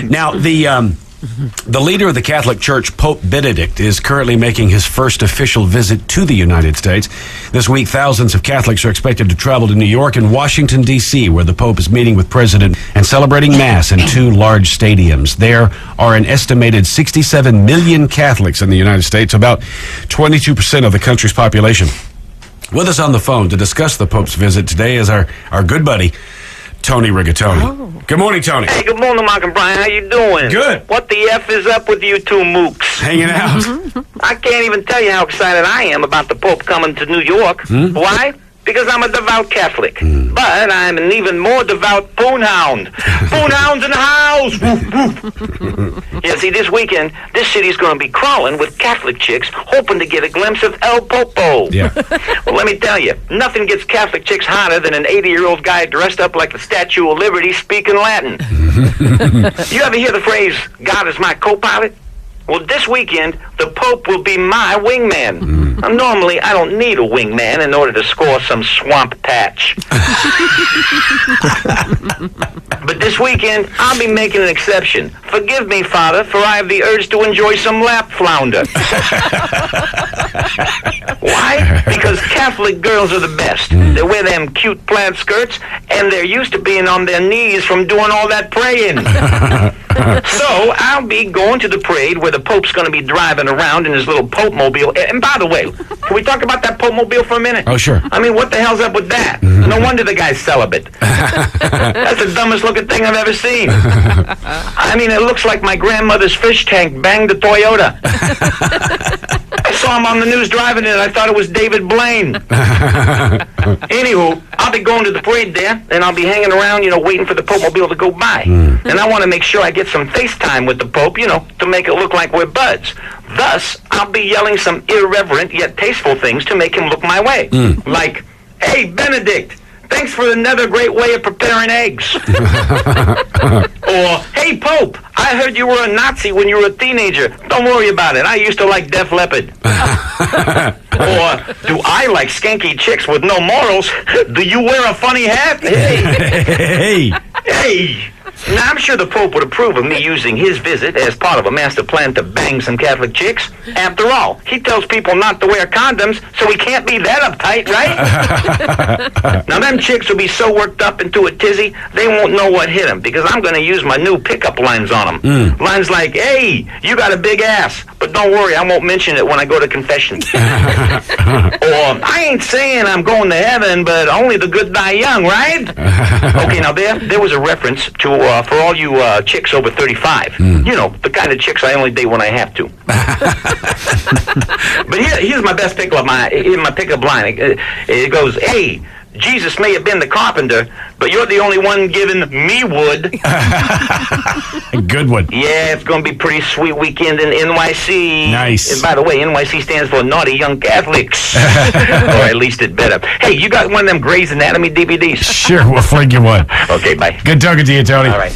Now, the leader of the Catholic Church, Pope Benedict, is currently making his first official visit to the United States. This week, thousands of Catholics are expected to travel to New York and Washington, D.C., where the Pope is meeting with President and celebrating Mass in two large stadiums. There are an estimated 67 million Catholics in the United States, about 22% of the country's population. With us on the phone to discuss the Pope's visit today is our good buddy, Tony Rigatoni. Oh. Good morning, Tony. Hey, good morning, Mark and Brian. How you doing? Good. What the F is up with you two mooks? Hanging out. I can't even tell you how excited I am about the Pope coming to New York. Why? Because I'm a devout Catholic. But I'm an even more devout poonhound. Poonhounds in the house! Yeah, see, this weekend, this city's going to be crawling with Catholic chicks hoping to get a glimpse of El Popo. Yeah. Well, let me tell you, nothing gets Catholic chicks hotter than an 80-year-old guy dressed up like the Statue of Liberty speaking Latin. You ever hear the phrase, God is my co-pilot? Well, this weekend, the Pope will be my wingman. Now, normally, I don't need a wingman in order to score some swamp patch. But this weekend, I'll be making an exception. Forgive me, Father, for I have the urge to enjoy some lap flounder. Why? Because Catholic girls are the best. They wear them cute plaid skirts, and they're used to being on their knees from doing all that praying. So, I'll be going to the parade where the Pope's going to be driving around in his little Pope mobile. And by the way, can we talk about that Pope mobile for a minute? Oh, sure. I mean, what the hell's up with that? No wonder the guy's celibate. That's the dumbest looking thing I've ever seen. I mean, it looks like my grandmother's fish tank banged a Toyota. I saw him on the news driving it. I thought it was David Blaine. Anywho, I'll be going to the parade there, and I'll be hanging around, waiting for the Pope mobile to go by. And I want to make sure I get some FaceTime with the Pope, to make it look like we're buds. Thus, I'll be yelling some irreverent yet tasteful things to make him look my way. Like, hey, Benedict, thanks for another great way of preparing eggs. Or, hey, Pope, I heard you were a Nazi when you were a teenager. Don't worry about it. I used to like Def Leppard. Or, do I like skanky chicks with no morals? Do you wear a funny hat? Hey. Hey. Now, I'm sure the Pope would approve of me using his visit as part of a master plan to bang some Catholic chicks. After all, he tells people not to wear condoms, so he can't be that uptight, right? Now, them chicks will be so worked up into a tizzy, they won't know what hit them, because I'm going to use my new pickup lines on them. Lines like, hey, you got a big ass, but don't worry, I won't mention it when I go to confession. Or, I ain't saying I'm going to heaven, but only the good die young, right? Okay, now there was a reference to for all you chicks over 35. The kind of chicks I only date when I have to. But here's my best pickup line. It goes, hey, Jesus may have been the carpenter, but you're the only one giving me wood. Good one. Yeah, it's going to be a pretty sweet weekend in NYC. Nice. And by the way, NYC stands for Naughty Young Catholics. Or at least it better. Hey, you got one of them Grey's Anatomy DVDs? Sure, we'll fling you one. Okay, bye. Good talking to you, Tony. All right.